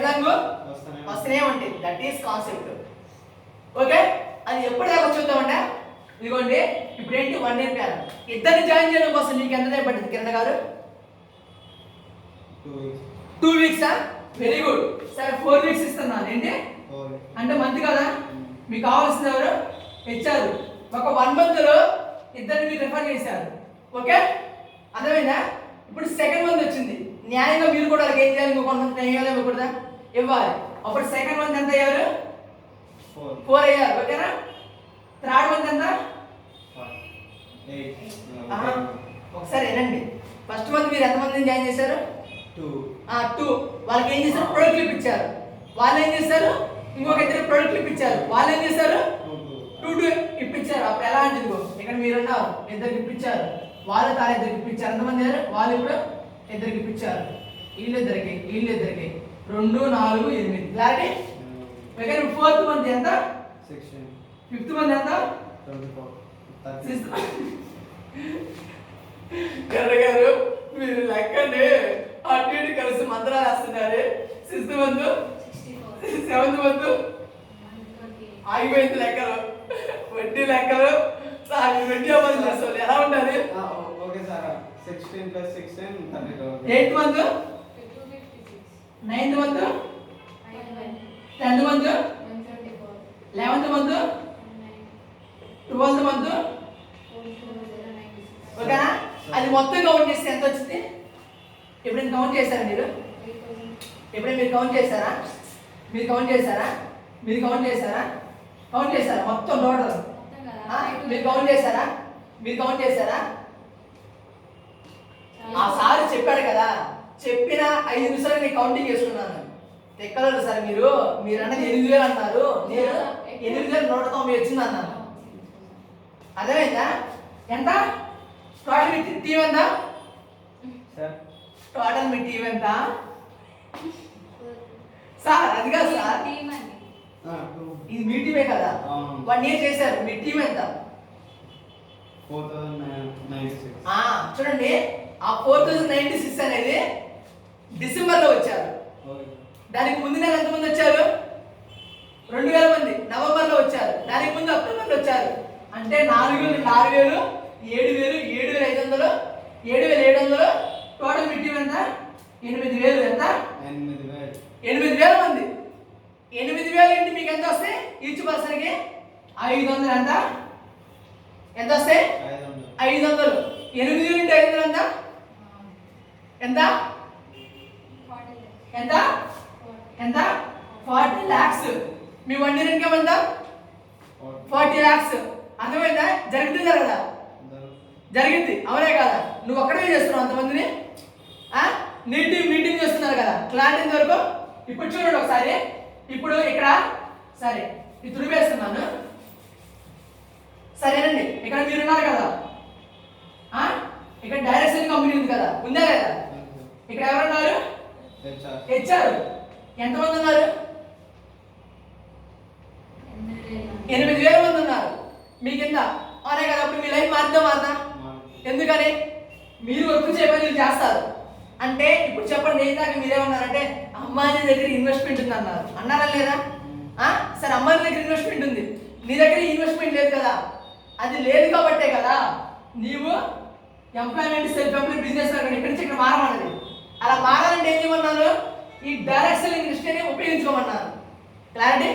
Life long వస్తూనే ఉంటాయి. That is concept. Okay, అది ఎప్పుడు దాకా చూద్దామంటే ఇదిగోండి ఇప్పుడు ఏంటి 1 ఇయర్ ప్లాన్. ఇద్దరిని జాయిన్ చేయడం కోసం నీకు ఎంత టైం పట్టింది కిరణ్ గారు? 2 వీక్సా? Very good. సరే 4 వీక్స్ ఇస్తున్నాను ఏంటి అంటే మంత్ కదా. మీకు కావాల్సింది ఎవరు? హెచ్ఆర్. ఒక 1 మంత్లో ఇద్దరిని మీరు రిఫర్ చేశారు. ఓకే, అర్థమైందా? ఇప్పుడు సెకండ్ మంత్ వచ్చింది. న్యాయంగా మీరు కూడా వాళ్ళకి ఏం చేయాలి? కొంతమంది న్యాయాలు ఇవ్వకూడదా? ఇవ్వాలి. అప్పుడు సెకండ్ మంత్ ఎంత అయ్యారు? 4 అయ్యారు. ఓకేనా? థర్డ్ మంత్ ఎంత? 8. ఒకసారి వినండి. ఫస్ట్ మంత్ మీరు ఎంతమందిని జాయిన్ చేశారు? 2. వాళ్ళకి ఏం చేశారు? ప్రొడక్ట్ ఇప్పించారు. వాళ్ళు ఏం చేశారు? ఇంకొక ఇద్దరు ప్రొడక్ట్ ఇప్పించారు. వాళ్ళు ఏం చేశారు? 2 ఇప్పించారు. అప్పుడు ఎలా అంటే ఇక్కడ మీరున్నారు, ఇద్దరికి ఇప్పించారు. వాళ్ళు తాను ఇద్దరికి ఇప్పించారు. ఎంతమంది వాళ్ళు ఇప్పుడు ఇద్దరికి ఇప్పించారు. వీళ్ళిద్దరికి 2, 4, 8. క్లారిటీ? ఓకే, ఫోర్త్ మంత్ ఎంత? 16. ఫిఫ్త్ మంత్ ఎంత? 24. గారు మీరు లెక్కండి అటు ఇటు కలిసి మంత్రాలు వేస్తున్నారు. 6th మంత్ 7th మంత్ ఆగిపోయింది లెక్కలు, వడ్డీ లెక్కలు. వడ్డీ అవ్వాలి చేస్తారు. ఎలా ఉండాలి? Okay sir. 16 + 16 32. 8th month 9th month 10th month 11th month 12th month. ఓకేనా? అది మొత్తం కౌంట్ చేస్తే ఎంత వచ్చింది? ఎప్పుడైనా కౌంట్ చేశారా మీరు? ఎప్పుడైనా మీరు కౌంట్ చేశారా? మీరు కౌంట్ చేశారా? కౌంట్ చేశారా మొత్తం టోటల్? మీరు కౌంట్ చేశారా? ఆ సార్ చెప్పాడు కదా, చెప్పిన 5 నిమిషాలు నేను కౌంటింగ్ చేసుకున్నాను. ఎక్కలేదు సార్ మీరు అన్నది 8,000 అన్నారు. నేను 8,190 వచ్చింది అన్నాను. అర్థమైందా? ఎంత టోటల్ మీ టీం ఎంత? టోటల్ మీ టీం ఎంత సార్? అది కాదు సార్, ఇది మీ టీమే కదా. 1 ఇయర్ చేశారు. మీ టీం ఎంత? 4096. చూడండి, ఆ 4096 అనేది డిసెంబర్లో వచ్చారు. దానికి ముందు నెల ఎంతమంది వచ్చారు? 2000 మంది నవంబర్లో వచ్చారు. దానికి ముందు అక్టోబర్లో వచ్చారు. అంటే 4,000, 6,000, 7,000, 7,500, 7,700. టోటల్ మీ టీం ఎంత? 8,000. ఎంత? 8,000 మంది. 8,000 ఇంటి మీకు ఎంత వస్తాయి? ఈచ్ పర్సన్కి 500. ఎంత వస్తాయి? 500. 8,000 × 500 ఎంత? ఎంత? 40 lakhs. మీ 1 ఇయర్ ఇన్కమ్ ఎంత? 40 lakhs. అర్థమైందా? జరుగుతుందా కదా? జరిగింది. అవునే కదా? నువ్వు ఒక్కడే చేస్తున్నావు అంతమందిని. నీ టీం చేస్తున్నారు కదా. క్లారిటీ వరకు ఇప్పుడు చూడండి ఒకసారి. ఇప్పుడు ఇక్కడ సరే ఇది తుడిపేస్తున్నాను. సరేనండి, ఇక్కడ మీరు ఉన్నారు కదా. ఇక్కడ డైరెక్షన్ కంపెనీ ఉంది కదా, ఉందా లేదా? ఇక్కడ ఎవరున్నారు? హెచ్ఆర్. ఎంతమంది ఉన్నారు? 8,000 మంది ఉన్నారు మీ కింద. అవునే కదా? అప్పుడు మీ లైఫ్ మారుదా? ఎందుకని? మీరు వర్క్ చేయమని చేస్తారు అంటే ఇప్పుడు చెప్పండి. ఇందాక మీరేమన్నారంటే అమ్మాయి దగ్గర ఇన్వెస్ట్మెంట్ ఉంది అన్నారు. అన్నారా లేదా? సరే, అమ్మాయి దగ్గర ఇన్వెస్ట్మెంట్ ఉంది, నీ దగ్గర ఇన్వెస్ట్మెంట్ లేదు కదా. అది లేదు కాబట్టే కదా నీవు ఎంప్లాయ్మెంట్, సెల్ఫ్ ఎంప్లాయ్, బిజినెస్ ఇక్కడి నుంచి ఇక్కడ మారమన్నది. అలా మారాలంటే ఏం చేయమన్నారు? ఈ డైరెక్ట్ సెల్లింగ్ ఇండస్ట్రీని ఉపయోగించుకోమన్నారు. క్లారిటీ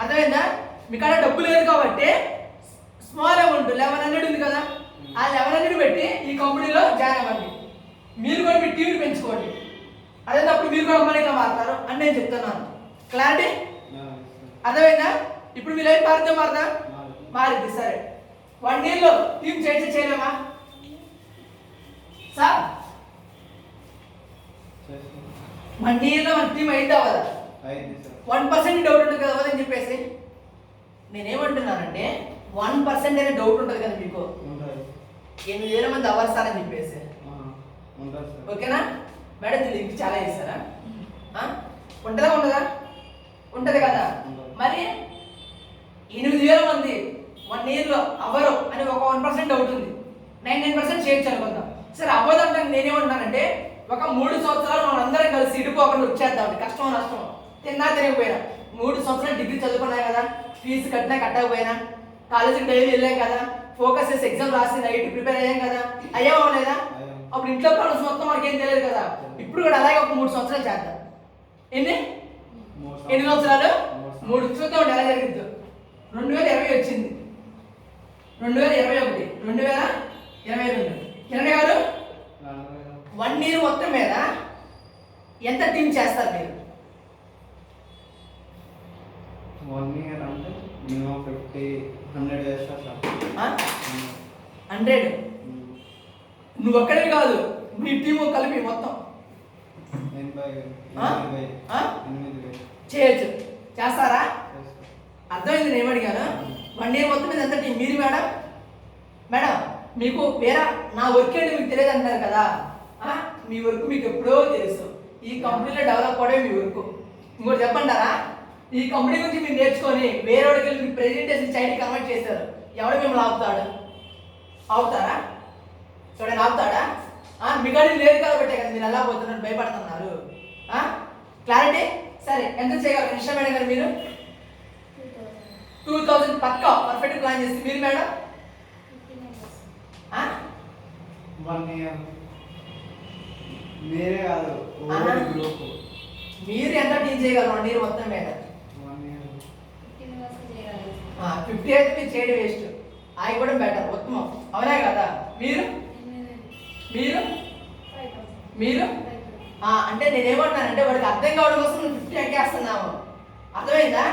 అర్థమైందా? మీ కాడ డబ్బు లేదు కాబట్టి స్మాల్ అమౌంట్ 1,100 ఉంది కదా, ఆ 1,100 పెట్టి ఈ కంపెనీలో జాయిన్ అవ్వండి. మీరు కూడా మీ టీవీని పెంచుకోండి. అదే అప్పుడు మీరు కూడా అమ్మాయిగా మారుతారు అని నేను చెప్తున్నాను. క్లారిటీ అర్థమైందా? ఇప్పుడు మీ లైఫ్ మారుదా? మారింది. సరే, 1 ఇయర్లో టీం చేయలేమా సార్? 1 ఇయర్లో మన టీం అయితే అవ్వదా? 1% డౌట్ ఉంటుంది కదా అని చెప్పేసి నేనేమంటున్నానంటే 1% అనే డౌట్ ఉంటుంది కదా మీకు. 8,000 మంది అవ్వాలి సార్ అని చెప్పేసి. ఓకేనా మేడం? లింక్ చాలా చేస్తారా? ఉండదా? ఉంటది కదా. మరి 8,000 మంది 1 ఇయర్లో అవ్వరు అని ఒక 1% డౌట్ ఉంది. 99% చేయొచ్చు అనుకుందాం. సరే అవ్వదంటాను నేనేమంటున్నానంటే ఒక 3 సంవత్సరాలు మనం అందరం కలిసి ఇడిపోకుండా వచ్చేద్దాం, కష్టమో నష్టమో తిన్నా తినకపోయినా 3 సంవత్సరాలు డిగ్రీ చదువుకున్నాయి కదా, ఫీజు కట్టినా కట్టకపోయినా కాలేజీకి డైలీ వెళ్ళాం కదా, ఫోకస్ చేసి ఎగ్జామ్ రాసి నైట్ ప్రిపేర్ అయ్యాం కదా, అయ్యావా లేదా? అప్పుడు ఇంట్లో ప్రాబ్లమ్స్ మొత్తం మనకేం తెలియదు కదా. ఇప్పుడు కూడా అలాగే ఒక 3 సంవత్సరాలు చేద్దాం. ఎన్ని సంవత్సరాలు? 3 చూద్దాం ఎలా జరిగిందో. 2020 వచ్చింది, 2021, 2022. కిరణ్ గారు 1 year మొత్తం మీద ఎంత టీమ్ చేస్తారు మీరు? 1 year అంటే మినిమం 50-100 చేస్తా సార్. 100? నువ్వు ఒక్కడే కాదు, మీ టీము కలిపి మొత్తం 8,000 చేయొచ్చు. చేస్తారా? అర్థమైంది నేను ఏమడిగాను. 1 year మొత్తం మీద ఎంత టీం? మీరు మేడం, మేడం మీకు వేరే నా వర్క్ ఏంటి మీకు తెలియదు అంటారు కదా, మీ వర్క్ మీకు ఎప్పుడో తెలుసు. ఈ కంపెనీలో డెవలప్ అవడే మీ వర్క్. ఇంకోటి చెప్పంటారా, ఈ కంపెనీ గురించి మీరు నేర్చుకొని వేరే వాడికి వెళ్ళి మీకు ప్రెజెంటేషన్ చైల్డ్ కన్వర్ట్ చేశారు, ఎవడు మిమ్మల్ని ఆపుతాడు? ఆపుతారా? చూడండి, ఆపుతాడా? మీ కాడి లేదు కాబట్టి కదా మీరు ఎలా పోతున్నారు, భయపడుతున్నారు. క్లారిటీ? సరే, ఎంత చేయగలరు నిషా మేడం గారు? మీరు 2000 పక్కా పర్ఫెక్ట్ ప్లాన్ చేసి. మీరు మేడం 1 year మీరే కాదు గ్రూప్. మీరు ఎంత టీం చేయగలరు 1 year మొత్తం మీద? 1 year 50 అయితే మీరు చేయడం వేస్ట్, అవి కూడా బెటర్, ఉత్తమం. అవునా కదా? మీరు మీరు మీరు అంటే నేనేమంటానంటే వాడికి అర్థం కావడం కోసం 50 ఎక్కేస్తున్నాము. అర్థమైందా?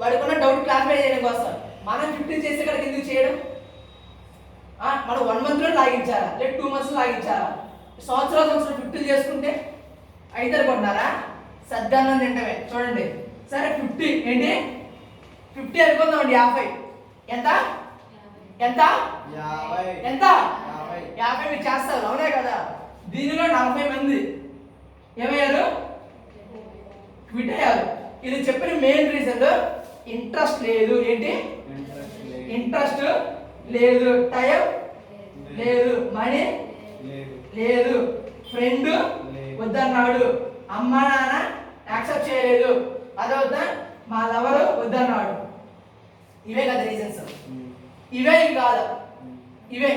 వాడికి ఉన్న డౌట్ క్లారిఫై చేయడం కోసం మనం 50 చేసి ఇక్కడికి ఎందుకు చేయడం? మనం 1 monthలో లాగించాలా, లేదా 2 months లాగించాలా? సంవత్సరాలు 50 చేసుకుంటే అయితే అనుకుంటున్నారా? సద్దానం తింటమే. చూడండి, సరే 50 ఏంటి 50 అనుకుందామండి. 50 ఎంత ఎంత 50 మీరు చేస్తారు. అవునే కదా? దీనిలో 40 మంది ఏమయ్యారు? క్విట్ అయ్యారు. ఇది చెప్పిన మెయిన్ రీజన్ ఇంట్రెస్ట్ లేదు. ఏంటి? ఇంట్రెస్ట్ లేదు, టైం లేదు, మనీ లేదు, ఫ్రెండ్ వద్దన్నాడు, అమ్మ నాన్న యాక్సెప్ట్ చేయలేదు, అదవుతా మా లవర్ వద్దన్నాడు. ఇవే కదా రీజన్స్. ఇవే కాదు, ఇవే.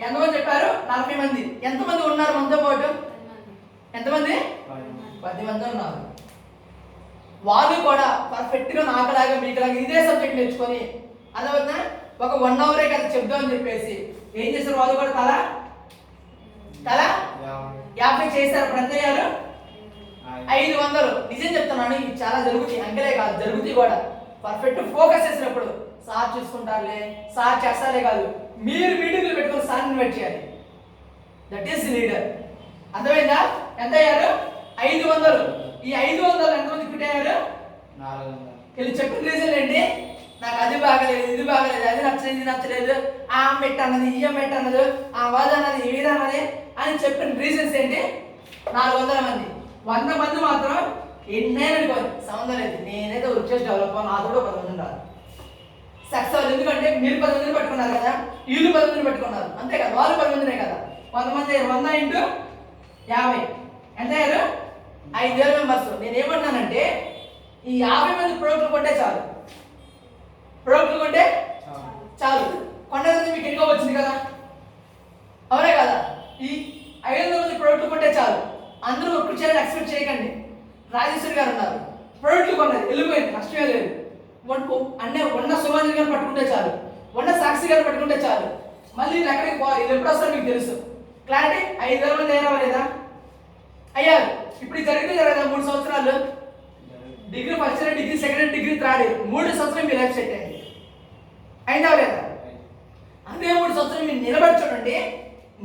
ఎంతమంది చెప్పారు? 40 మంది. ఎంతమంది ఉన్నారు మనతో పాటు? ఎంతమంది? 10 మంది ఉన్నారు. వాళ్ళు కూడా పర్ఫెక్ట్గా నాకులాగా మీకులాగా ఇదే సబ్జెక్ట్ నేర్చుకొని అదవుతా ఒక 1 hour కదా చెప్దామని చెప్పేసి ఏం చేశారు? వాళ్ళు కూడా తల 50 చేశారు. ఇప్పుడు ఎంత అయ్యారు? 500. నిజం చెప్తున్నాను, ఇవి చాలా జరుగుతాయి. అంకెలే కాదు, జరుగుతాయి కూడా. పర్ఫెక్ట్ ఫోకస్ చేసినప్పుడు సార్ చూసుకుంటారులే, సార్ చేస్తారే కాదు, మీరు మీటింగ్లు పెట్టుకుని సార్ ఇన్వైట్ చేయాలి. That is leader. అర్థమైందా? ఎంత అయ్యారు? 500. ఈ 500 ఎంతమంది క్విట్ అయ్యారు? 400. వీళ్ళు చెప్పిన రీజన్ ఏంటి? నాకు అది బాగలేదు, ఇది బాగలేదు, అది నచ్చలేదు, ఇది నచ్చలేదు, ఆ మెట్ అన్నది, ఈ మెట్ అన్నది, ఆ వాద అన్నది, ఈ విధం అన్నది అని చెప్పిన రీజన్స్ ఏంటి? 400 మంది. 100 మంది మాత్రం ఎన్నైనా అనుకోవాలి, సంబంధం లేదు, నేనైతే వచ్చేసి డెవలప్ నాతో కూడా 10 మంది ఉండాలి. సక్సెస్ అవ్వాలి. ఎందుకంటే మీరు 10 మందిని పట్టుకున్నారు కదా, వీళ్ళు 10 మందిని పట్టుకున్నారు, అంతే కదా? వాళ్ళు 10 మందినే కదా. 100 మంది 100 ఇంటూ 50 ఎంత అయ్యారు? 5000 మెంబర్స్. నేనేమంటున్నానంటే ఈ 50 మంది ప్రోడక్ట్లు కొంటే చాలు. ప్రోడక్ట్లు కొంటే చాలు. కొండది మీకు ఎక్కువ వచ్చింది కదా, అవునే కదా? ఈ 500 మంది ప్రోడక్ట్లు కొంటే చాలు. అందరూ ఒక్కటి చేయాలని ఎక్స్పెక్ట్ చేయకండి. రాజేశ్వరి గారు ఉన్నారు, ప్రోడక్ట్లు కొన్నది, వెళ్ళిపోయింది, నష్టమే లేదు. అన్నీ ఉన్న సుమాజీ గారు పట్టుకుంటే చాలు, ఉన్న సాక్షి గారు పట్టుకుంటే చాలు. మళ్ళీ వీళ్ళు ఎక్కడికి పోవాలి, ఇది ఎప్పుడు వస్తారో మీకు తెలుసు. క్లారిటీ? 5000 మంది అయ్యారా లేదా? అయ్యారు. ఇప్పుడు జరిగింది జరగదా? 3 సంవత్సరాలు degree first year, degree second year, degree third year, 3 సంవత్సరాలు మీ లైఫ్ సెట్ అయింది. అయిందా లేదా? అదే 3 సంవత్సరాలు మీరు నిలబడి చూడండి.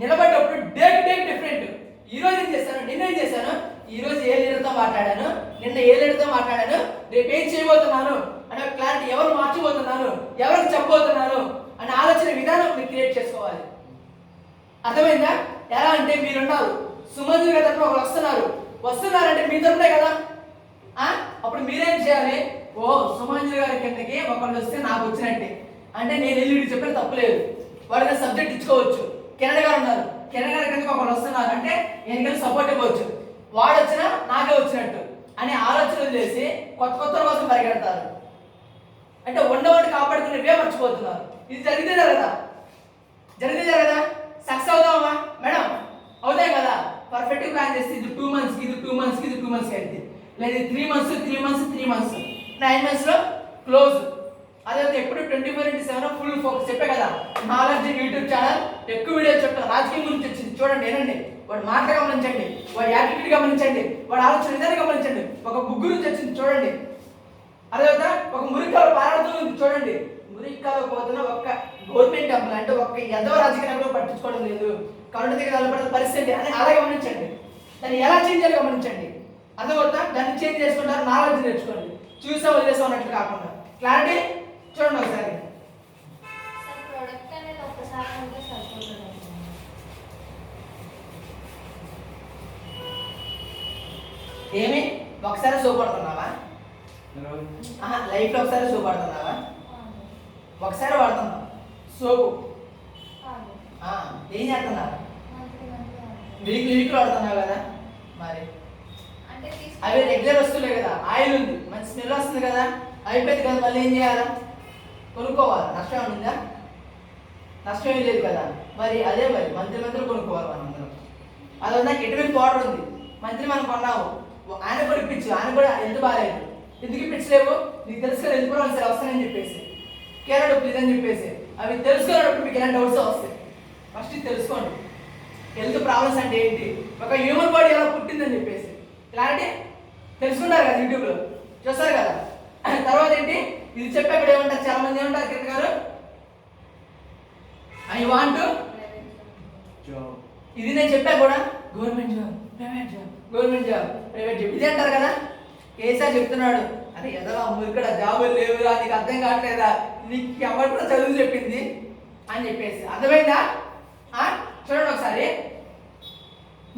నిలబడ్డప్పుడు డే టు డే డిఫరెంట్. ఈ రోజు ఏం చేశాను, నిన్న ఏం చేశాను, ఈ రోజు ఏ లీడర్తో మాట్లాడాను, నిన్న ఏ లీడర్తో మాట్లాడాను, రేపు ఏం చేయబోతున్నాను అనే క్లారిటీ, ఎవరు మార్చిపోతున్నాను, ఎవరికి చెప్పబోతున్నాను అనే ఆలోచన విధానం మీరు క్రియేట్ చేసుకోవాలి. అర్థమైందా? ఎలా అంటే మీరున్నారు, సుమంజు గారి తరఫున ఒకరు వస్తున్నారంటే మీ తరఫునే కదా. అప్పుడు మీరేం చేయాలి? ఓ సుమంజు గారి కిందకి ఒకళ్ళు వస్తే నాకు వచ్చినట్టే, అంటే నేను వెళ్ళి చెప్పిన తప్పులేదు, వాడికి సబ్జెక్ట్ ఇచ్చుకోవచ్చు. కిరణ్ గారు ఉన్నారు, కిరణ్ గారి కిందకి ఒకరు వస్తున్నారు అంటే ఎన్నికలు సపోర్ట్ ఇవ్వచ్చు, వాడు వచ్చినా నాకే వచ్చినట్టు అనే ఆలోచనలు చేసి కొత్త కొత్త కోసం పరిగెడతారు. అంటే ఉండవాడిని కాపాడుకునేవే మర్చిపోతున్నారు. ఇది జరిగితే జరగదా? Success అవుతామా madam? అవుతాయి కదా. పర్ఫెక్ట్ ప్లాన్ చేస్తే ఇది 2 months ఇది 2 months ఇది 2 months అయితే లేదు 3 months 9 months లో క్లోజ్. అదే ఎప్పుడు 24/7 ఫుల్ ఫోకస్. చెప్పే కదా నాలెడ్జ్ యూట్యూబ్ ఛానల్ ఎక్కువ వీడియోలు చెప్తాను. రాజకీయం గురించి వచ్చింది చూడండి, వినండి. వాడు మాట గమనించండి, వాడి యాటిట్యూడ్ గమనించండి, వాడి ఆలోచన విధానం గమనించండి. ఒక బుక్ గురించి వచ్చింది చూడండి. అదే ఒక మురికాలు పారాడుతూ ఉంది చూడండి. మురికాలు పోతున్న ఒక్క గవర్నమెంట్ టెంపుల్ అంటే ఒక్క ఎంతో రాజకీయ నాయకులు పట్టించుకోవడం లేదు, కరుణ దగ్గర నిలబడే పరిస్థితి అని అలా గమనించండి. దాన్ని ఎలా చేంజ్ చేయాలి గమనించండి. అర్థమవుతా? దాన్ని చేంజ్ చేసుకుంటారు, నాలెడ్జ్ నేర్చుకోండి. చూసా వదిలేసా ఉన్నట్లు కాకుండా క్లారిటీ చూడండి ఒకసారి. ఏమి ఒకసారి సోపడుతున్నావా? లైఫ్ లో ఒకసారి సోప్ వాడుతున్నావా? ఒకసారి వాడుతున్నావు సోపు. ఏం చేస్తున్నావు? వీక్లీ వాడుతున్నావు కదా. మరి అవి రెగ్యులర్ వస్తువులే కదా. ఆయిల్ ఉంది, మంచి స్మెల్ వస్తుంది కదా, అయిపోయింది కదా. మళ్ళీ ఏం చేయాలా? కొనుక్కోవాలి. నష్టం ఉందా? నష్టం ఏం లేదు కదా. మరి అదే మరి మంత్రి కొనుక్కోవాలి మనం అందరం. అది నాకు ఎటువంటి పౌడర్ ఉంది, మంత్రి మనం కొన్నావు, ఆయన కూడా ఇప్పించు. ఆయన కూడా ఎంత బాగాలేదు, ఎందుకు ఇప్పించలేవు? నీకు తెలుసు కదా ఎందుకు కూడా సరే వస్తానని చెప్పేసి, కేరళ డబ్బులు ఇదని చెప్పేసి. అవి తెలుసుకున్నప్పుడు మీకు ఎలాంటి డౌట్స్ వస్తాయి. ఫస్ట్ ఇది తెలుసుకోండి. హెల్త్ ప్రాబ్లమ్స్ అంటే ఏంటి, ఒక హ్యూమన్ బాడీ ఎలా పుట్టిందని చెప్పేసి క్లారిటీ తెలుసుకుంటారు కదా, యూట్యూబ్లో చూస్తారు కదా. తర్వాత ఏంటి ఇది చెప్పేప్పుడు ఏమంటారు, చాలా మంది ఏమంటారు కిరణ్ గారు, ఐ వాంట్ జాబ్. ఇది నేను చెప్పా కూడా government job, private job, government job, private job ఇది అంటారు కదా. కేసీఆర్ చెప్తున్నాడు, అరే ఎదరా ఇక్కడ జాబులు లేవురా, నీకు అర్థం కావట్లేదా, నీకు ఎవరు చదువు చెప్పింది అని చెప్పేసి. అర్థమైందా? చూడండి ఒకసారి.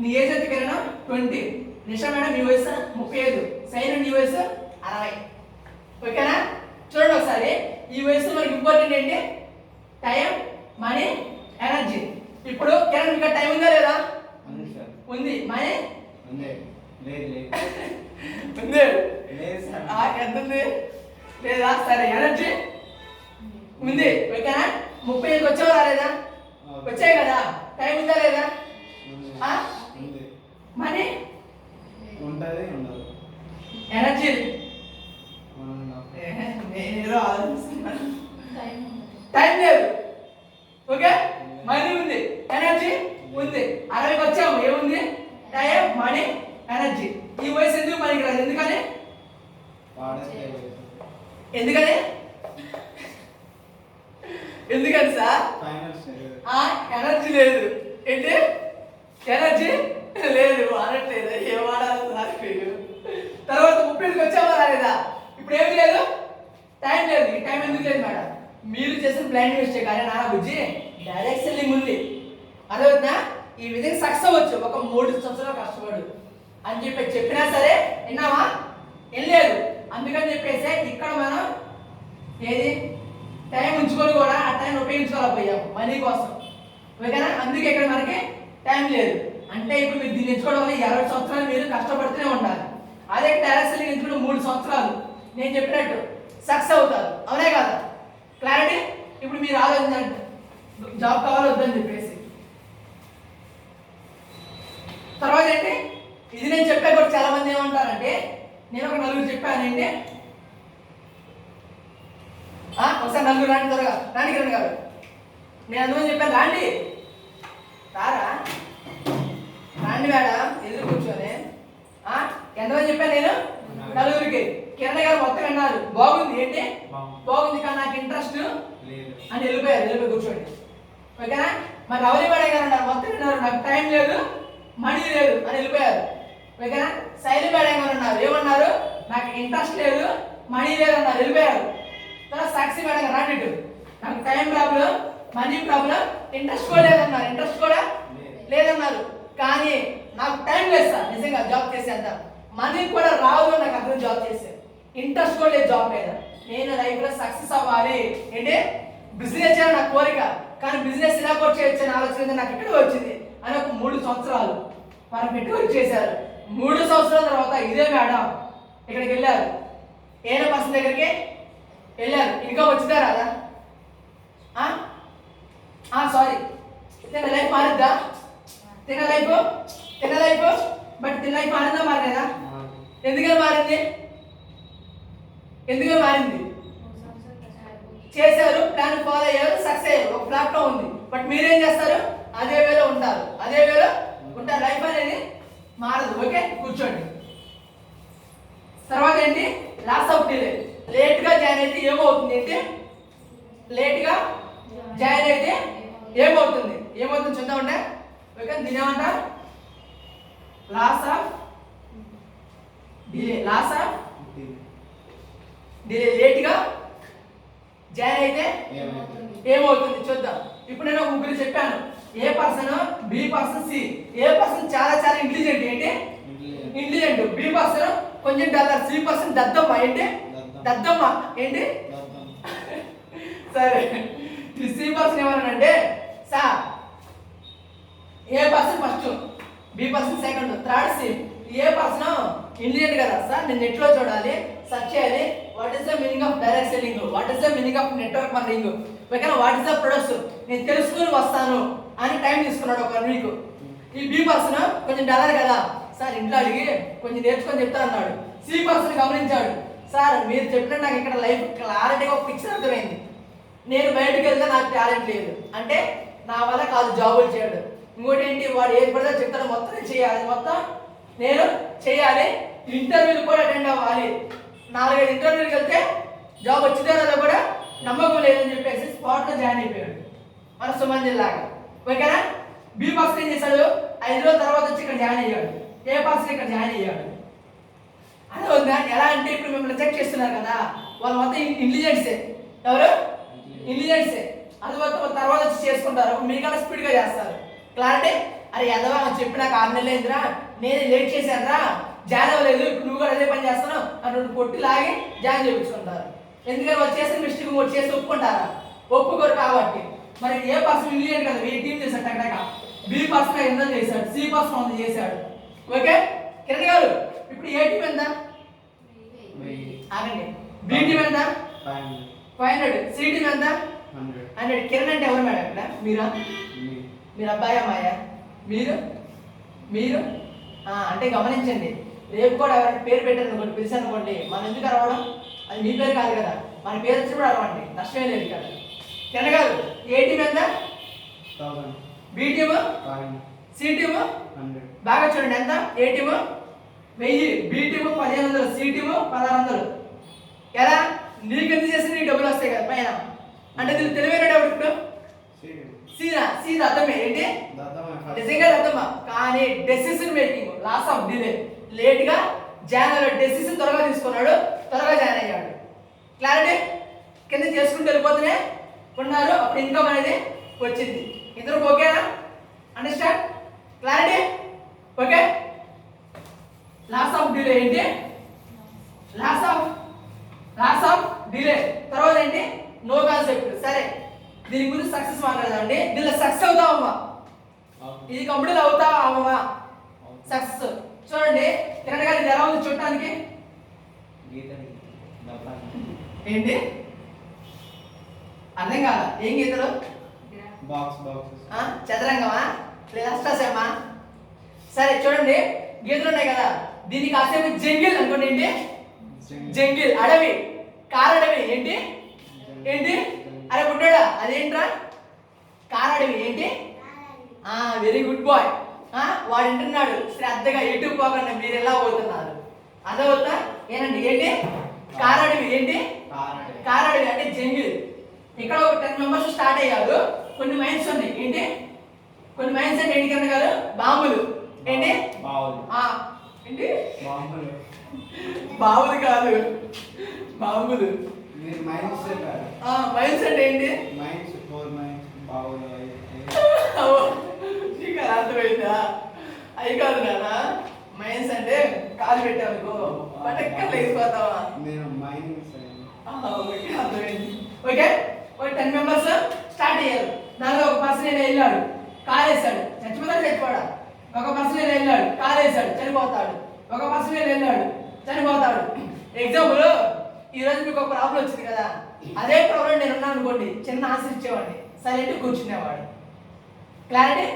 నీ ఏజ్ ఎంత కిరణ్? 20. నిషా మేడం నీ వయసు 35. సైన్ నీ వయసు 60. ఓకేనా? చూడండి ఒకసారి. ఈ వయసులో మనకి ఇంపార్టెంట్ ఏంటి? Time, money, energy. ఇప్పుడు కిరణ్ ఇంకా టైం ఉందా లేదా? ఉంది. మనీ ఉంది. ఎంత ఉంది? లేదా? సరే. ఎనర్జీ ఉంది. ఓకేనా? 35కి వచ్చావు రాలేదా? వచ్చాయి కదా. టైం ఉందా లేదా? మనీ ఉంటది, ఉండదు. ఎనర్జీ నేను ఆలోచిస్తున్నాను. టైం లేదు. ఓకే. మనీ ఉంది, ఎనర్జీ ఉంది. 60కి వచ్చాము, ఏముంది? Time, money, energy. ఈ వయసు ఎందుకు మనకి రాదు? ఎందుకని? ఎందుకని ఎందుకని సార్? ఎనర్జీ లేదు. ఏంటి? ఎనర్జీ లేదు, వాడట్లేదు. ఏం వాడాలి సార్ మీరు? తర్వాత 30కి వచ్చామా రాలేదా? ఇప్పుడు ఏమి లేదు, టైం లేదు. ఈ టైం ఎందుకు లేదు మేడం? మీరు చేసిన బ్లైండ్ మిస్టేక్. కానీ నా బుజ్జి డైరెక్ట్ సెల్లింగ్ ఉంది. అదవుతుందా? ఈ విధంగా సక్సెస్ అవ్వచ్చు. ఒక 3 సంవత్సరాలు కష్టపడు అని చెప్పినా సరే విన్నావా? ఏం లేదు. అందుకని చెప్పేసి ఇక్కడ మనం ఏది టైం ఉంచుకొని కూడా ఆ టైం ఉపయోగించుకోలేకపోయాము మనీ కోసం. ఓకేనా? అందుకే ఇక్కడ మనకి టైం లేదు. అంటే ఇప్పుడు మీరు దీన్ని ఎంచుకోవడం వల్ల 20 సంవత్సరాలు మీరు కష్టపడుతూనే ఉండాలి. అదే డైరెక్ట్ సెల్లింగ్ ఎంచుకోవడం 3 సంవత్సరాలు నేను చెప్పినట్టు సక్సెస్ అవుతారు. అవునే కదా? క్లారిటీ? ఇప్పుడు మీరు ఆలోచించండి, జాబ్ కావాలి వద్దని చెప్పేసి. తర్వాత ఏంటి? ఇది నేను చెప్పా కూడా చాలా మంది ఏమంటారంటే, నేను ఒక 4 చెప్పానంటే ఒకసారి 4 రాండి, త్వరగా రాండి కిరణ్ గారు. నేను అందుకని చెప్పాను రాండి. రారా రాండి మేడం, ఎదురు కూర్చొని. ఎంతమంది చెప్పాను నేను? 4కి. కిరణ్ గారు మొత్తం అన్నారు బాగుంది. ఏంటి బాగుంది కానీ నాకు ఇంట్రెస్ట్ అని వెళ్ళిపోయి కూర్చోండి. ఓకేనా? మరి రవలి మేడం గారు అన్నారు మొత్తం విన్నారు, నాకు టైం లేదు, మనీ లేదు అని వెళ్ళిపోయారు. ఓకేనా? శైలి మేడం గారు అన్నారు, ఏమన్నారు? నాకు ఇంట్రెస్ట్ లేదు, మనీ లేదు అన్నారు, వెళ్ళిపోయారు. తర్వాత సాక్షి మేడం గారు రాండి, నాకు time problem, money problem, interest కూడా లేదన్నారు. ఇంట్రెస్ట్ కూడా లేదన్నారు. కానీ నాకు టైం లేదు సార్ నిజంగా జాబ్ చేసేంత, మనీ కూడా రాదు నాకు అర్థం జాబ్ చేసే, ఇంట్రెస్ట్ కూడా లేదు జాబ్ మీద. నేను లైఫ్లో సక్సెస్ అవ్వాలి, ఏంటి బిజినెస్ చేయాలి నాకు కోరిక, కానీ బిజినెస్ ఎలా కూడా చేయొచ్చు అని ఆలోచన నాకు ఇక్కడ వచ్చింది. అని ఒక 3 సంవత్సరాలు పర్ఫెక్ట్ వర్క్ చేశారు. 3 సంవత్సరాల తర్వాత ఇదే మేడం ఇక్కడికి వెళ్ళారు, ఏన పర్సన్ దగ్గరికి వెళ్ళారు. ఇంకా వచ్చిందా రాదా? సారీ, తిన్న లైఫ్ మారిద్దా? తిన్న లైఫ్ బట్ తిన్న లైఫ్ మారిందా మారలేదా? ఎందుకని మారింది? చేశారు, ప్లాన్ ఫాలో అయ్యారు, సక్సెస్ అయ్యారు, ఒక ప్లాట్ఫామ్ ఉంది. బట్ మీరేం చేస్తారు? అదే వేలో ఉంటారు. లైఫ్ అనేది మారదు. ఓకే, కూర్చోండి. తర్వాత ఏంటి? Loss of delay. లేట్ గా జాయిన్ అయితే ఏమవుతుంది? ఏమవుతుంది చూద్దామంటే, ఓకే, దీని ఏమంటారు? Loss of delay. లేట్ గా జాయిన్ అయితే ఏమవుతుంది చూద్దాం. ఇప్పుడు నేను ముగ్గురు చెప్పాను, A person, B person, C. A person చాలా ఇంటెలిజెంట్, ఇంటెలిజెంట్. బి పర్సన్ కొంచెం డల్లర్, సి పర్సన్ దద్దమ్మ. దద్దమ్మ సరే, ఈ సి పర్సన్ ఏమన్నానంటే, sir A person first, B person second, third C. A person intelligent కదా సార్, నేను నెట్లో చూడాలి, సెర్చ్ చేయాలి. What is the meaning of direct selling, what is the meaning of network marketing, ఓకేనా, వాట్ ఈస్ ద ప్రొడక్ట్స్, నేను తెలుసుకుని వస్తాను అని టైం తీసుకున్నాడు ఒక వీక్. ఈ బి పర్సన్ కొంచెం డలర్ కదా సార్, ఇంట్లో అడిగి కొంచెం నేర్చుకొని చెప్తా అన్నాడు. సి పర్సన్ గమనించాడు, సార్ మీరు చెప్పిన నాకు ఇక్కడ లైఫ్ క్లారిటీగా ఒక పిక్చర్ అర్థమైంది, నేను బయటకు వెళ్తే నాకు టాలెంట్ లేదు అంటే నా వల్ల కాదు జాబులు చేయడు. ఇంకోటి ఏంటి, వాడు ఏది పడితే చెప్తాడు మొత్తం నేను చేయాలి, ఇంటర్వ్యూలు కూడా అటెండ్ అవ్వాలి. 4-5 ఇంటర్వ్యూలకు వెళ్తే జాబ్ వచ్చిందో లేదో కూడా నమ్మకం లేదని చెప్పేసి స్పాట్లో జాయిన్ అయిపోయాడు, మన సుమంజి లాగా. ఓకేనా? బి పర్సన్ ఏం చేశాడు, 5 రోజుల తర్వాత వచ్చి ఇక్కడ జాయిన్ అయ్యాడు. ఏ పర్సన్ ఇక్కడ జాయిన్ అయ్యాడు. అదే ఉందా? ఎలా అంటే ఇప్పుడు మిమ్మల్ని రిజెక్ట్ చేస్తున్నారు కదా, వాళ్ళు మొత్తం ఇంటెలిజెంట్సే. ఎవరు? ఇంటెలిజెంట్సే. అది మొత్తం తర్వాత వచ్చి చేసుకుంటారు, మీకన్నా స్పీడ్గా చేస్తారు. క్లారిటీ? అరే ఎదవా చెప్పి నాకు 6 నెలలు అయిందిరా, నేను లేట్ చేశానురా, జాయిన్ అవ్వలేదు, ఇప్పుడు నువ్వు కూడా అదే పని చేస్తున్నావు అని కొట్టి లాగి జాయిన్ చేయించుకుంటారు. ఎందుకంటే వాళ్ళు చేసిన మిస్టేక్ కూడా చేసి ఒప్పుకుంటారా? ఒప్పుకోరు. కాబట్టి మరి ఏ పర్సన్ ఇంటెలిజెంట్ కదా, ఈ టీం చేశాడు టక్, బి పర్సన్ ఎంత చేశాడు, సి పర్సన్ అంత చేశాడు. ఓకే కిరణ్ గారు, ఇప్పుడు ఏ టీం ఎంత? ఆగండి. బి టీం ఎంత? 500. సి టీం ఎంత? 100. కిరణ్ అంటే ఎవరు మేడం ఇక్కడ? మీరు అబ్బాయి అమ్మాయా? మీరు అంటే గమనించండి, రేపు కూడా ఎవరైనా పేరు పెట్టారు అనుకోండి, పిలిచాను అనుకోండి, మనం ఎందుకు అరవడం? అది మీ పేరు కాదు కదా, మన పేరు వచ్చి కూడా అరవండి, నష్టమే లేదు కదా. కిరణ్ గారు, ఏ టీం ఎంత? 1000. B team? 500. C team? 100. బాగా చూడండి, ఎంత? A team 1000, B team 1500, C team 1600. ఎలా? నీకు ఎంత చేసి నీకు డబ్బులు వస్తాయి కదా పైన. అంటే దీనికి తెలివైన డబ్బులు ఇప్పుడు సి అర్థమే ఏంటి? నిజంగా అర్థమా? కానీ decision making, loss of delay. Late గా జాయిన్ అయ్యాడు, డెసిషన్ త్వరగా తీసుకున్నాడు, త్వరగా జాయిన్ అయ్యాడు. క్లారిటీ? కింద చేసుకుంటూ వెళ్ళిపోతూనే ఉన్నారు, అప్పుడు ఇన్కమ్ అనేది వచ్చింది. ఇద్దరు ఓకేనా? Understand? Clarity? Okay. Loss of delay ఏంటి? Loss of delay. తర్వాత ఏంటి? No concept. సరే, దీని గురించి సక్సెస్ మాట్లాడదామండి. దీనిలో సక్సెస్ అవుతావమ్మా, ఇది కంప్లీట్ అవుతావా అమ్మా? సక్సెస్. చూడండి కిరణ్ గారు, ఇది ఎలా ఉంది చూడటానికి? ఏంటి అర్థం కాదా? ఏం గీతలు? చదరంగమా లేదా అష్టాశమా? సరే చూడండి, గీతలు ఉన్నాయి కదా, దీనికి కాసేపు జంగిల్ అనుకోండి. ఏంటి? జంగిల్, అడవి, కారడవి. ఏంటి? అరే పుట్టాడా, అదేంట్రా? కారడవి. ఏంటి? Very good boy. వాడు వింటున్నాడు శ్రద్ధగా, ఎటు పోకుండా మీరు ఎలా పోతున్నారు అదవుతా ఏనండి. ఏంటి? కారడవి. ఏంటి? కారడవి అంటే జంగిల్. ఇక్కడ ఒక 10 మెంబర్స్ స్టార్ట్ అయ్యారు, కొన్ని మైన్స్ ఉన్నాయి. ఏంటి? కొన్ని మైన్స్ అంటే ఏంటి కన్నా గారు? బాంబులు. ఏంటి? ఏంటి? బావులు కాదు, బాంబులు. మైన్స్ అంటే ఏంటి? నీకు అర్థమైందా? అవి కాదు నాన్న, మైన్స్ అంటే కాలు పెట్టానుకో పటక్కలు వేసిపోతావా? అర్థమైంది. ఓకే, ఒక 10 మెంబర్స్ స్టార్ట్ అయ్యారు, దానిలో ఒక పర్సన్ వెళ్ళాడు, కాలేశాడు, చచ్చిపోతాడు చచ్చిపోడా. ఒక పర్సన్ వెళ్ళాడు, కాలేశాడు, చనిపోతాడు. ఒక పర్సన్ వెళ్ళాడు, చనిపోతాడు. ఎగ్జాంపుల్, ఈరోజు మీకు ఒక ప్రాబ్లం వచ్చింది కదా, అదే ప్రాబ్లం నేను ఉన్నాను అనుకోండి, చిన్న ఆన్సర్ ఇచ్చేవాడిని, సైలెంట్ కూర్చునేవాడు. క్లారిటీ?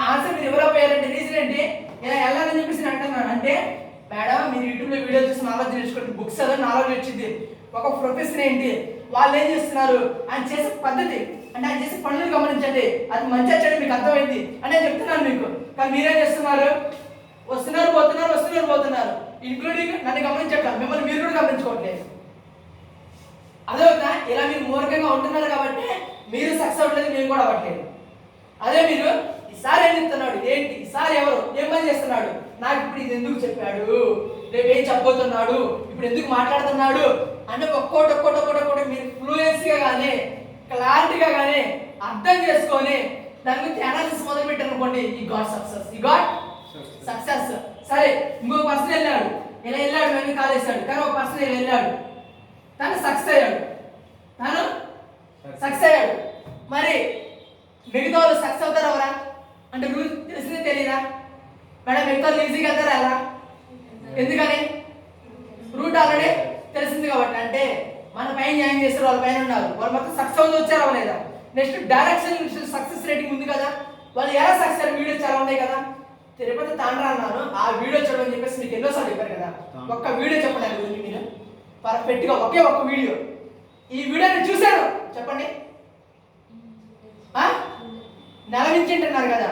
ఆన్సర్ మీరు ఎవరో పోయారంటే రీజన్ ఏంటి? ఇలా వెళ్ళాలని చెప్పేసి నేను అంటున్నాను. అంటే మేడం మీరు యూట్యూబ్లో వీడియో చూసి నాలెడ్జ్ నేర్చుకోండి, బుక్స్ చదివి నాలెడ్జ్ వచ్చింది. ఒక ప్రొఫెషన్ ఏంటి, వాళ్ళు ఏం చేస్తున్నారు, ఆయన చేసే పద్ధతి అంటే ఆయన చేసే పనులు గమనించండి, అది మంచి చెడు మీకు అర్థమైంది అని నేను చెప్తున్నాను మీకు. కానీ మీరేం చేస్తున్నారు, వస్తున్నారు పోతున్నారు, ఇంక్లూడింగ్ నన్ను గమనించట్లేదు, మిమ్మల్ని మీరు కూడా గమనించుకోవట్లేదు. అదే ఇలా మీరు మూర్ఖంగా ఉంటున్నారు కాబట్టి మీరు సక్సెస్ అవ్వట్లేదు, మేము కూడా అవ్వట్లేదు. అదే మీరు ఈసారి ఏం చెప్తున్నాడు, ఏంటి ఈసారి ఎవరు ఏం పని చేస్తున్నాడు, నాకు ఇప్పుడు ఇది ఎందుకు చెప్పాడు, రేపు ఏం చెప్పబోతున్నాడు, ఇప్పుడు ఎందుకు మాట్లాడుతున్నాడు అంటే ఒక్కోటి మీరు ఫ్లూయెన్స్గా కానీ క్లారిటీగా కానీ అర్థం చేసుకొని దాని గురించి అనాలిసిస్ మొదలు పెట్టారు అనుకోండి, ఈ గాట్ సక్సెస్. సరే, ఇంకొక పర్సన్ వెళ్ళాడు, ఇలా వెళ్ళాడు, మేము కాలేసాడు, కానీ ఒక పర్సన్ ఇలా వెళ్ళాడు, తను సక్సెస్ అయ్యాడు. మరి మిగతా వాళ్ళు సక్సెస్ అవుతారు ఎవరా అంటే రూల్ తెలిసిందే తెలియదా మేడం? మిగతా వాళ్ళు ఈజీగా వెళ్తారా ఎలా? ఎందుకని? రూట్ ఆల్రెడీ తెలిసింది కాబట్టి. అంటే మన పైన జాయిన్ చేస్తారు, వాళ్ళ పైన ఉన్నారు, వాళ్ళు మొత్తం సక్సెస్ అవుతూ వచ్చారు అవ్వలేదా? నెక్స్ట్ డైరెక్షన్ సక్సెస్ రేటింగ్ ఉంది కదా, వాళ్ళు ఎలా సక్సెస్ వీడియోస్ చాలా ఉన్నాయి కదా. తిరుపతి తాండ్రా అన్నాను, ఆ వీడియో చూడమని చెప్పేసి మీకు ఎన్నోసార్లు చెప్పారు కదా. ఒక్క వీడియో చెప్పండి దాని గురించి మీరు పర్ఫెక్ట్గా, ఒకే ఒక్క వీడియో. ఈ వీడియోని చూశారు చెప్పండి, నెల నుంచి అంటున్నారు కదా,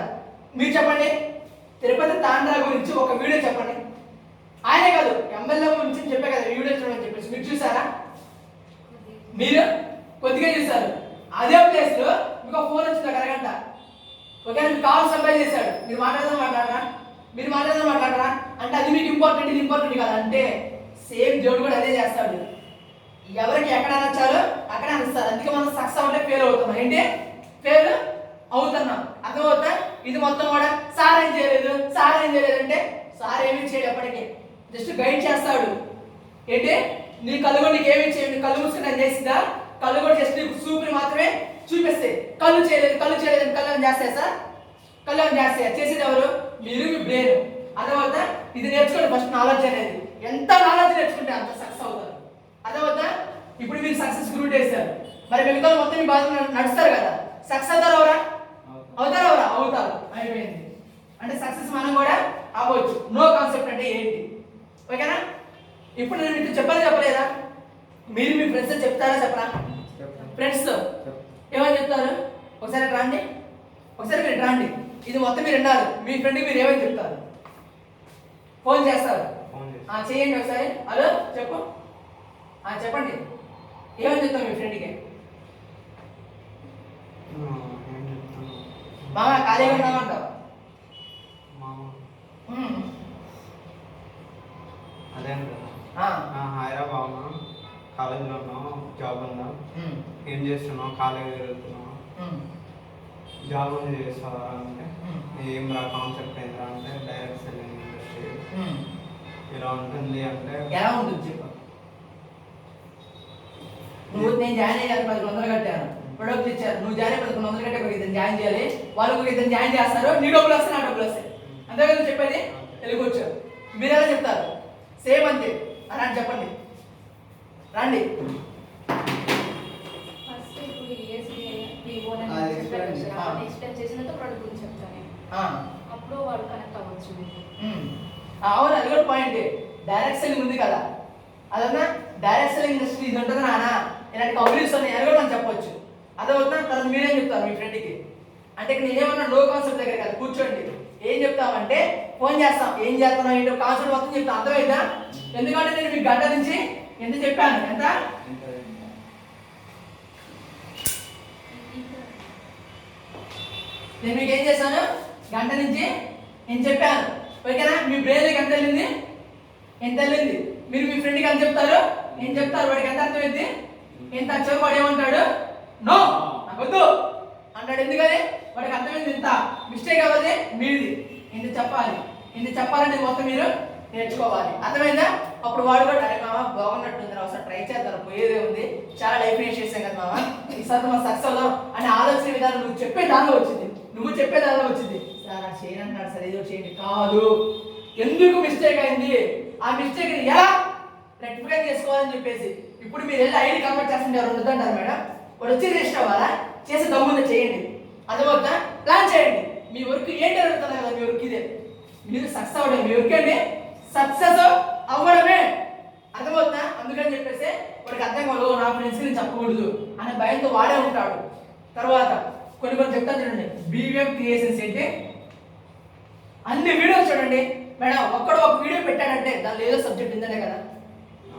మీరు చెప్పండి తిరుపతి తాండ్రా గురించి ఒక వీడియో చెప్పండి. ఆయనే కాదు ఎమ్మెల్యే గురించి చెప్పే కదా వీడియో చూడమని చెప్పేసి, మీరు చూసారా? మీరు కొద్దిగా చూసారు. అదే ప్లేస్ లో మీకు ఫోన్ వచ్చింది అరగంట, ఓకే, మీకు కాల్ సంపాదన చేశాడు, మీరు మాట్లాడరా అంటే అది మీకు ఇంపార్టెంట్, ఇది ఇంపార్టెంట్ కాదు అంటే సేమ్ దేవుడు కూడా అదే చేస్తాడు. ఎవరికి ఎక్కడ అనొచ్చాలో అక్కడ అనిస్తారు. అందుకే మనం సక్సెస్ అవ్వటే ఫెయిల్ అవుతున్నాం. ఏంటి ఫెయిల్ అవుతున్నాం? అర్థమవుతా? ఇది మొత్తం కూడా సార్ ఏం చేయలేదు అంటే సార్ ఏమీ చేయడు, ఎప్పటికీ జస్ట్ గైడ్ చేస్తాడు. ఏంటి నీ కళ్ళు కూడా నీకు ఏమి చేయడు, కళ్ళు మూసుకుని నేను చేసిందా, కళ్ళు కూడా జస్ట్ నీకు చూపుని మాత్రమే చూపిస్తాయి. కళ్ళు చేయలేదు కళ్ళు ఏమైనా చేస్తాయి సార్? కళ్ళు ఏమైనా చేస్తాయి? చేసేది ఎవరు? మీరు, మీ బ్రెయిన్. అర్థమవుతా? ఇది నేర్చుకోండి ఫస్ట్, నాలెడ్జ్ అనేది. ఎంత నాలెడ్జ్ నేర్చుకుంటే అంత సక్సెస్ అవుతారు. అర్థమవుతా? ఇప్పుడు మీరు సక్సెస్ గ్రూట్ వేశారు, మరి మిగతా మొత్తం మీ బాధ నడుస్తారు కదా, సక్సెస్ అవుతారు. అయిపోయింది. అంటే సక్సెస్ మనం కూడా అవ్వచ్చు. నో కాన్సెప్ట్ అంటే ఏంటి, ఓకేనా? ఇప్పుడు నేను మీకు చెప్పలేదా? మీరు మీ ఫ్రెండ్స్ చెప్తారా చెప్పరా? ఫ్రెండ్స్ ఏమని చెప్తారు? ఒకసారి మీరు రండి, ఇది మొత్తం మీరు విన్నారు, మీ ఫ్రెండ్కి మీరు ఏమని చెప్తారు? ఫోన్ చేస్తారు, చేయండి ఒకసారి. హలో చెప్పు, చెప్పండి, ఏమని చెప్తావు మీ ఫ్రెండ్కి? బాగా ఖాళీగా ఉన్నామంటావు. అదే హైదరాబాద్ కాలేజీలో ఉన్నావు, జాబ్ ఉందా, ఏం చేస్తున్నావు, కాలేజీ వెళ్తున్నావు, జాబ్ ఉంది చేస్తావా అంటే ఏం రా కాన్సెప్ట్ ఏంట్రా అంటే డైరెక్ట్ సెల్లింగ్ ఇండస్ట్రీ ఇలా ఉంటుంది అంటే ఎలా ఉంటుంది చెప్పు. నేను జాయిన్ అయ్యాను, 10,000 కట్టాను, ప్రొడక్ట్ ఇచ్చారు, నువ్వు జాయిన్ 1100 కట్టే ఒక ఇద్దరు జాయిన్ చేయాలి, వాళ్ళు ఒక ఇద్దరు జాయిన్ చేస్తారు, నీ డబ్బులు వస్తాయి, నా డబ్బులు వస్తాయి, అంతే కదా చెప్పేది? తెలుగు వచ్చారు, మీరు ఎలా చెప్తారు? సేమ్ అంతే అని చెప్పండి, రండి. అవును, అది కూడా పాయింట్. డైరెక్ట్ సెల్లింగ్ ఉంది కదా, అదన్నా డైరెక్ట్ సెల్లింగ్ ఇండస్ట్రీ ఇది ఉంటుంది నాన్న, ఇలాంటి కంపెనీస్ ఉన్నాయి అని కూడా మనం చెప్పొచ్చు. అదవుతున్నా తర్వాత మీరేం చెప్తారు మీ ఫ్రెండ్కి అంటే? ఇక్కడ నేనేమన్నా నో కాన్సెప్ట్ దగ్గర కదా, కూర్చోండి, ఏం చెప్తామంటే ఫోన్ చేస్తాం, ఏం చేస్తున్నాం ఏంటో కాన్సెప్ట్ మొత్తం చెప్తాం, అర్థమైందా? ఎందుకంటే నేను మీకు గంట నుంచి ఎంత చెప్పాను, ఎంత నేను మీకు ఏం చేశాను, గంట నుంచి నేను చెప్పాను, ఓకేనా? మీ బ్రెయిన్కి ఎంత వెళ్ళింది? మీరు మీ ఫ్రెండ్కి ఎంత చెప్తారు? ఏం చెప్తారు? వాడికి ఎంత అర్థమైంది? ఎంత వచ్చావు? వాడు ఏమంటాడు? నో, నాకు వద్దు అంటాడు. ఎందుకని? వాడికి అర్థమైంది ఇంత. మిస్టేక్ అవ్వదే మీది, ఇంత చెప్పాలంటే మొత్తం మీరు నేర్చుకోవాలి, అర్థమైందా? అప్పుడు వాడు కూడా అరే మామ బాగున్నట్టుంది, ఒకసారి ట్రై చేద్దాం, పోయేదే ఉంది, చాలా లైఫ్ వేస్ట్ చేసాం కదా మామ, ఈసారి మనం సక్సెస్ అవుదాం అనే ఆలోచన విధానం నువ్వు చెప్పే దానిలో వచ్చింది. నువ్వు చెప్పేది అలా వచ్చింది సార్ ఆ చేయను అన్నాడు సార్ ఏదో చేయండి కాదు ఎందుకు మిస్టేక్ అయింది ఆ మిస్టేక్ ఎలా రెక్టిఫై చేసుకోవాలని చెప్పేసి ఇప్పుడు మీరు వెళ్ళి ఐడి కన్వర్ట్ చేస్తుంటే ఎవరు ఉండదంటారు మేడం వాడు వచ్చి రిజిస్టర్ అవ్వాలా చేసే దమ్ముందా చేయండి అర్థమవుతా ప్లాన్ చేయండి మీ వర్క్ ఏంటి అడుగుతున్నా కదా మీ వర్క్ ఇదే మీరు సక్సెస్ అవ్వడం మీ వర్క్ ఏంటి సక్సెస్ అవ్వడమే అర్థమవుతుందా అందుకని చెప్పేసి వాడికి అర్థం కాదు నా ఫ్రెండ్స్కి నేను చెప్పకూడదు అనే భయంతో వాడే ఉంటాడు తర్వాత కొన్ని చెప్తాను చూడండి బీవీఎం క్రియేషన్స్ ఏంటి అన్ని వీడియోలు చూడండి మేడం ఒక్కడు ఒక వీడియో పెట్టాడంటే దానిలో ఏదో సబ్జెక్ట్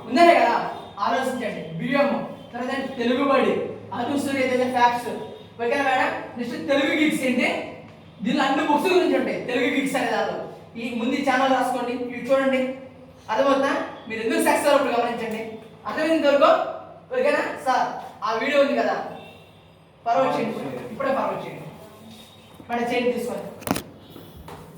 ఉందనే కదా ఆలోచించండి బీవీఎం తర్వాత తెలుగు బడి అదూసరి ఏదైతే ఫ్యాక్ట్స్ ఓకేనా మేడం నెక్స్ట్ తెలుగు గిక్స్ ఏంటి దీనిలో అన్ని బుక్స్ గురించి ఉంటాయి తెలుగు గిక్స్ అనే దానిలో ఈ ముందు ఛానల్ రాసుకోండి ఇవి చూడండి అర్థమవుతుందా మీరు ఎందుకు సక్సెస్ అవ్వప్పుడు గమనించండి అర్థమైంది వరకు ఓకేనా సార్ ఆ వీడియో ఉంది కదా ఫార్వర్డ్ చేయండి ఇప్పుడే ఫార్వర్డ్ చేయండి మేడం చేయండి తీసుకోండి